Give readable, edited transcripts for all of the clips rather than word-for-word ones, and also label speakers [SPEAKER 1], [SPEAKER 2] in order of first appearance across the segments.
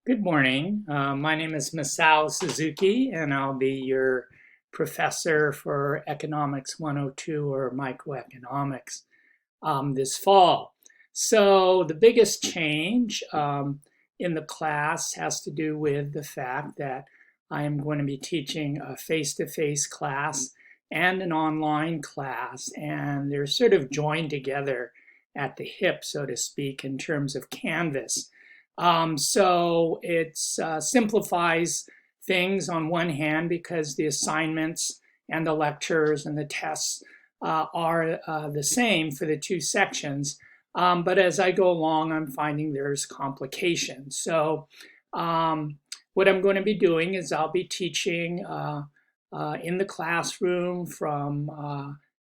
[SPEAKER 1] Good morning. My name is Masao Suzuki, and I'll be your professor for Economics 102 or Microeconomics this fall. So, the biggest change in the class has to do with the fact that I am going to be teaching a face-to-face class and an online class, and they're sort of joined together at the hip, so to speak, in terms of Canvas. So it simplifies things on one hand because the assignments and the lectures and the tests are the same for the two sections. But as I go along, I'm finding there's complications. So what I'm going to be doing is I'll be teaching in the classroom from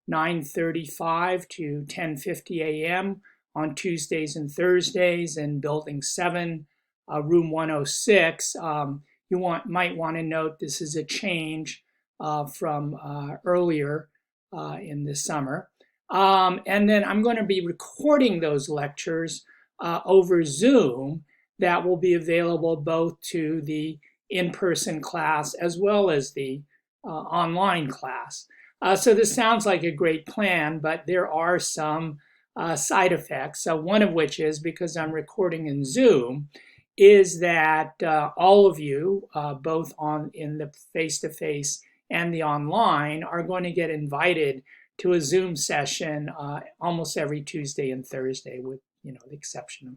[SPEAKER 1] 9:35 to 10:50 a.m. on Tuesdays and Thursdays in Building 7, Room 106. Might want to note this is a change from earlier in the summer. And then I'm going to be recording those lectures over Zoom that will be available both to the in-person class as well as the online class. So this sounds like a great plan, but there are some side effects. One of which is because I'm recording in Zoom, is that all of you, both in the face-to-face and the online, are going to get invited to a Zoom session almost every Tuesday and Thursday, with the exception of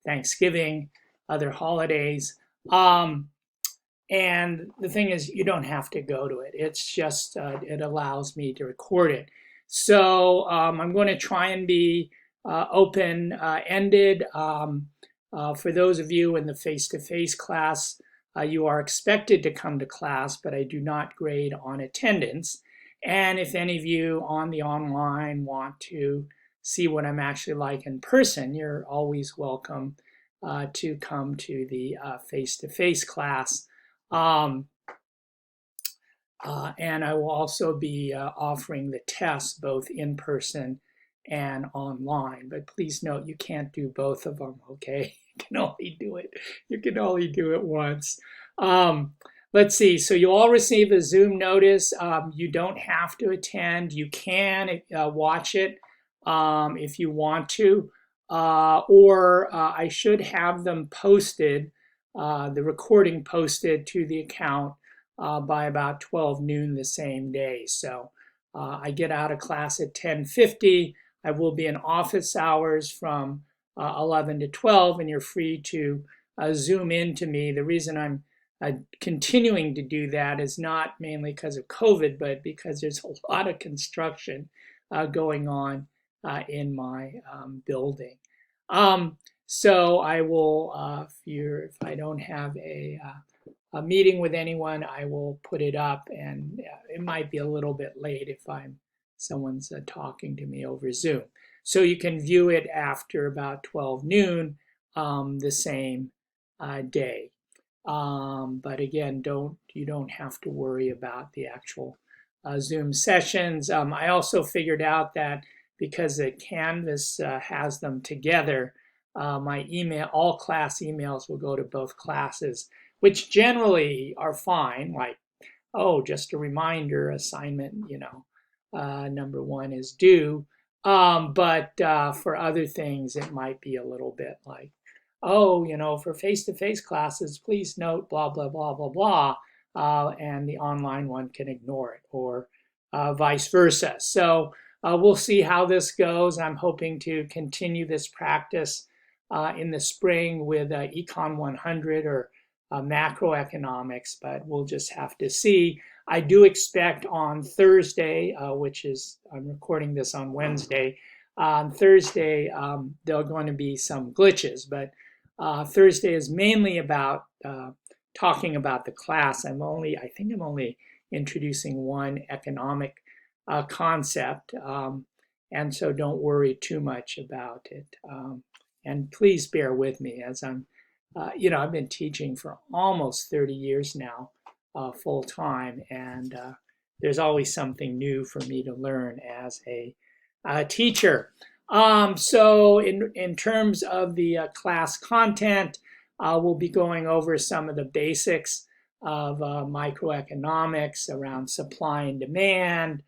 [SPEAKER 1] Thanksgiving, other holidays. And the thing is, you don't have to go to it. It's just, it allows me to record it. So I'm going to try and be open-ended. For those of you in the face-to-face class, you are expected to come to class, but I do not grade on attendance. And if any of you on the online want to see what I'm actually like in person, you're always welcome to come to the face-to-face class. And I will also be offering the tests both in person and online. But please note, you can't do both of them, okay? You can only do it once. Let's see, so you all receive a Zoom notice. You don't have to attend. You can watch it if you want to. Or I should have them posted, the recording posted to the account by about 12 noon the same day. So I get out of class at 10:50. I will be in office hours from 11 to 12, and you're free to Zoom into me. The reason I'm continuing to do that is not mainly because of COVID, but because there's a lot of construction going on in my building. So I will, if I don't have a meeting with anyone, I will put it up, and it might be a little bit late if someone's talking to me over Zoom. So you can view it after about 12 noon the same day. But again, you don't have to worry about the actual Zoom sessions. I also figured out that because the Canvas has them together, all class emails will go to both classes, which generally are fine, like, oh, just a reminder, assignment, number 1 is due. But for other things, it might be a little bit like, oh, for face-to-face classes, please note blah, blah, blah, blah, blah, and the online one can ignore it, or vice versa. So we'll see how this goes. I'm hoping to continue this practice in the spring with Econ 100 or macroeconomics, but we'll just have to see. I do expect on Thursday, I'm recording this on Wednesday, on Thursday there are going to be some glitches, but Thursday is mainly about talking about the class. I think I'm only introducing one economic concept, and so don't worry too much about it. And please bear with me as I've been teaching for almost 30 years now, full time, and there's always something new for me to learn as a teacher. So in terms of the class content, We'll be going over some of the basics of microeconomics around supply and demand,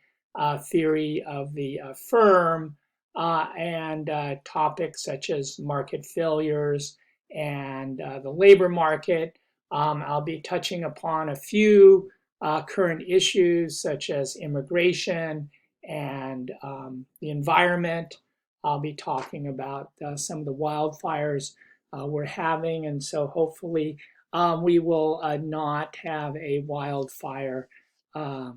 [SPEAKER 1] theory of the firm, and topics such as market failures and the labor market. I'll be touching upon a few current issues such as immigration and the environment. I'll be talking about some of the wildfires we're having, and so hopefully we will not have a wildfire uh,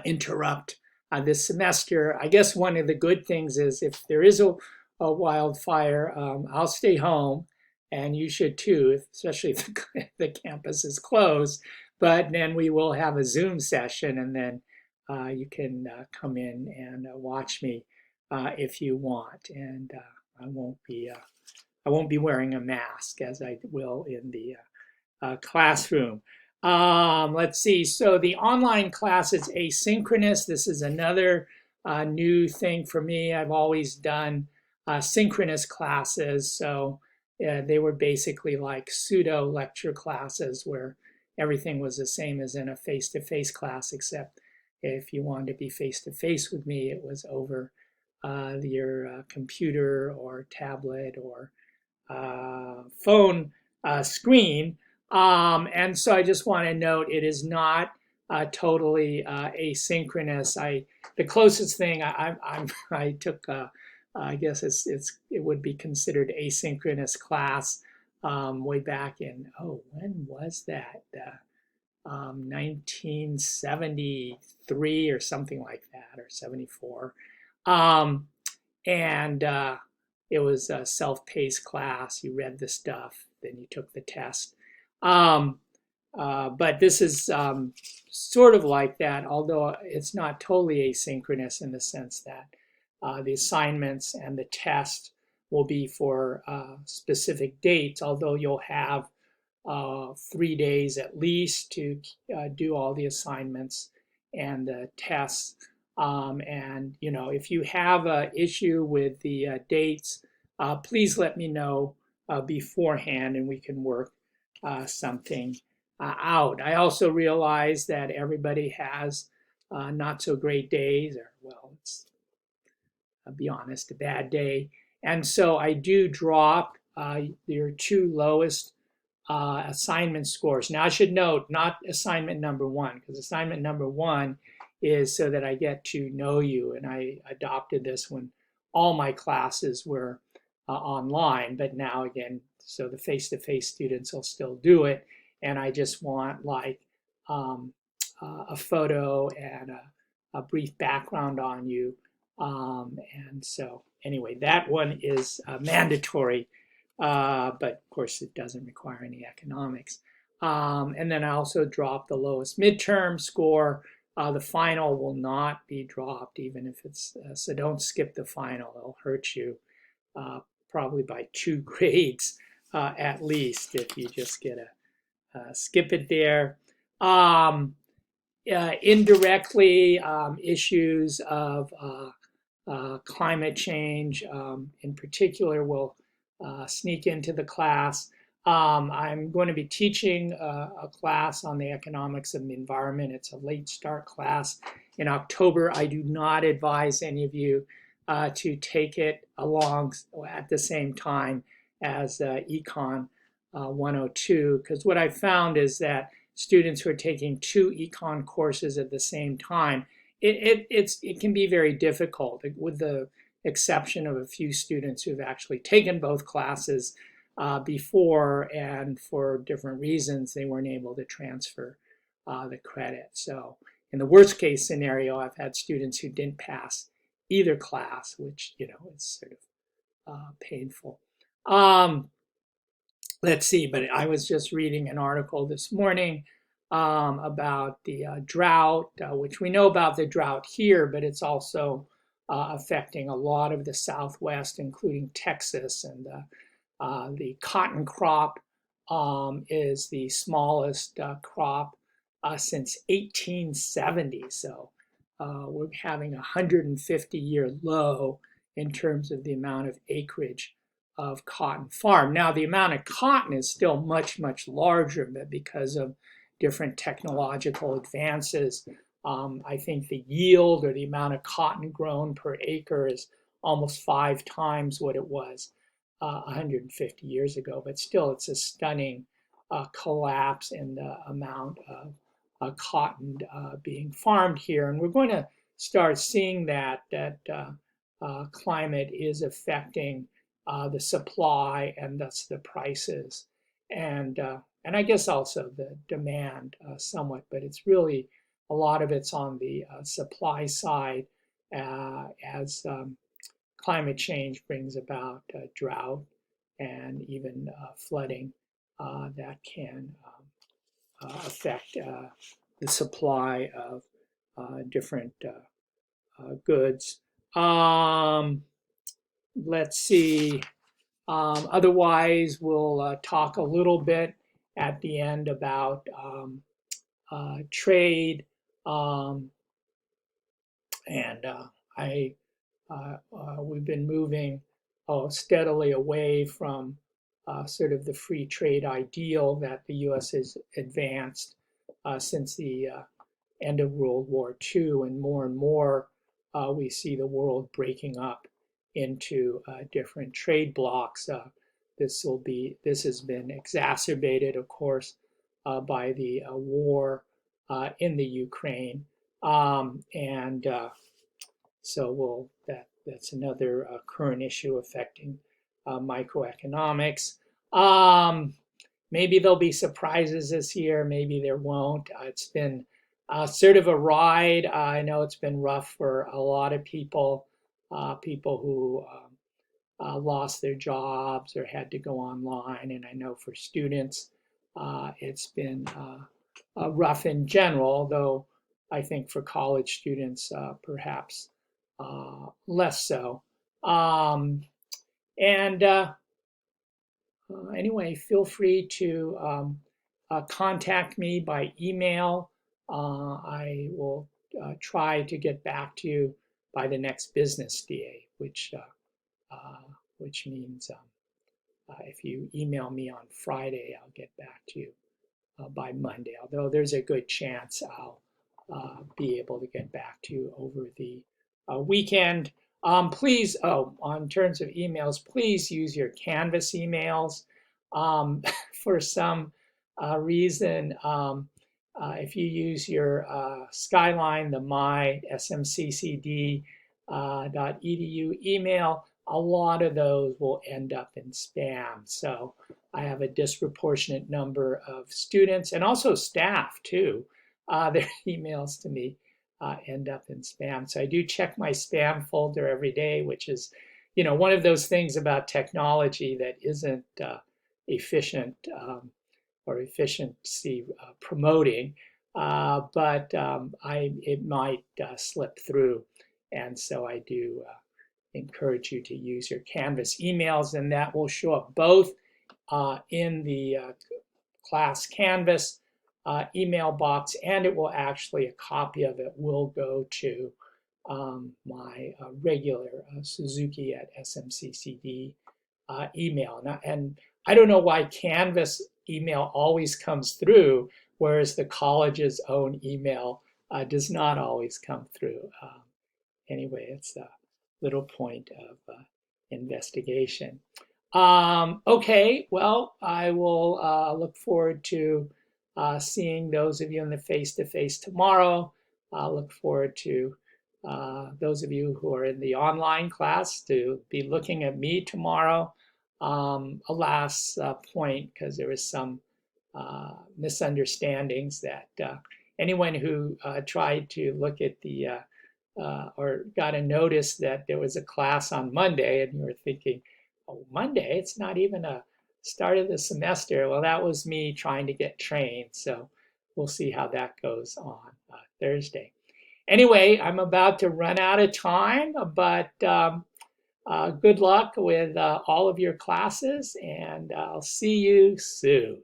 [SPEAKER 1] interrupt this semester. I guess one of the good things is if there is a wildfire, I'll stay home, and you should too, especially if the campus is closed. But then we will have a Zoom session, and then you can come in and watch me if you want. And I won't be wearing a mask as I will in the classroom. Let's see. So the online class is asynchronous. This is another new thing for me. I've always done synchronous classes. So they were basically like pseudo lecture classes where everything was the same as in a face-to-face class, except if you wanted to be face-to-face with me, it was over your computer or tablet or phone screen. And so I just want to note it is not totally asynchronous. The closest thing I took, I guess it would be considered asynchronous class way back in, when was that? 1973 or something like that, or 74. And it was a self-paced class. You read the stuff, then you took the test. But this is sort of like that, although it's not totally asynchronous in the sense that the assignments and the test will be for specific dates, although you'll have 3 days at least to do all the assignments and the tests. And if you have an issue with the dates, please let me know beforehand, and we can work something out. I also realize that everybody has not so great days, or let's be honest, a bad day. And so I do drop your 2 lowest assignment scores. Now I should note, not assignment number 1, because assignment number 1 is so that I get to know you. And I adopted this when all my classes were online, but now again, so the face-to-face students will still do it. And I just want like a photo and a brief background on you. And so anyway, that one is mandatory, but of course it doesn't require any economics. And then I also dropped the lowest midterm score. The final will not be dropped, even if it's, so don't skip the final. It'll hurt you probably by 2 grades at least if you just get a skip it there. Indirectly, issues of climate change in particular will sneak into the class. I'm going to be teaching a class on the economics of the environment. It's a late start class in October. I do not advise any of you to take it along at the same time as Econ 102, because what I found is that students who are taking 2 econ courses at the same time, it can be very difficult, with the exception of a few students who've actually taken both classes before, and for different reasons they weren't able to transfer the credit. So in the worst case scenario, I've had students who didn't pass either class, which is sort of painful. Let's see, but I was just reading an article this morning about the drought, which we know about the drought here, but it's also affecting a lot of the Southwest, including Texas. And the cotton crop is the smallest crop since 1870. So we're having a 150-year low in terms of the amount of acreage of cotton farmed. Now, the amount of cotton is still much, much larger, but because of different technological advances, I think the yield or the amount of cotton grown per acre is almost 5 times what it was 150 years ago. But still, it's a stunning collapse in the amount of cotton being farmed here. And we're going to start seeing that climate is affecting the supply and thus the prices, and I guess also the demand somewhat. But it's really a lot of it's on the supply side as climate change brings about drought and even flooding that can affect the supply of different goods. Let's see. Otherwise, we'll talk a little bit at the end about trade. And we've been moving steadily away from sort of the free trade ideal that the U.S. has advanced since the end of World War II, and more we see the world breaking up into different trade blocs. This has been exacerbated, of course, by the war in the Ukraine, and so that's another current issue affecting microeconomics. Maybe there'll be surprises this year, maybe there won't. It's been sort of a ride. I know it's been rough for a lot of people who lost their jobs or had to go online. And I know for students, it's been rough in general, though I think for college students, perhaps less so. Anyway, feel free to contact me by email. I will try to get back to you by the next business day, which means if you email me on Friday, I'll get back to you by Monday, although there's a good chance I'll be able to get back to you over the weekend. Please, on terms of emails, please use your Canvas emails. For some reason, if you use your Skyline, the my smccd.edu email, a lot of those will end up in spam. So I have a disproportionate number of students and also staff too. Their emails to me end up in spam. So I do check my spam folder every day, which is, one of those things about technology that isn't efficient or efficiency promoting, but it might slip through. And so I do encourage you to use your Canvas emails, and that will show up both in the class Canvas email box, and it will actually, a copy of it will go to my regular Suzuki at smccd email. And I don't know why Canvas email always comes through, whereas the college's own email does not always come through. Anyway, it's a little point of investigation. Okay, well, I will look forward to seeing those of you in the face-to-face tomorrow. I'll look forward to those of you who are in the online class to be looking at me tomorrow. A last point, because there was some misunderstandings that anyone who tried to look at the or got a notice that there was a class on Monday, and you were thinking, oh, Monday, it's not even a start of the semester. Well, that was me trying to get trained. So we'll see how that goes on Thursday. Anyway, I'm about to run out of time, but good luck with all of your classes, and I'll see you soon.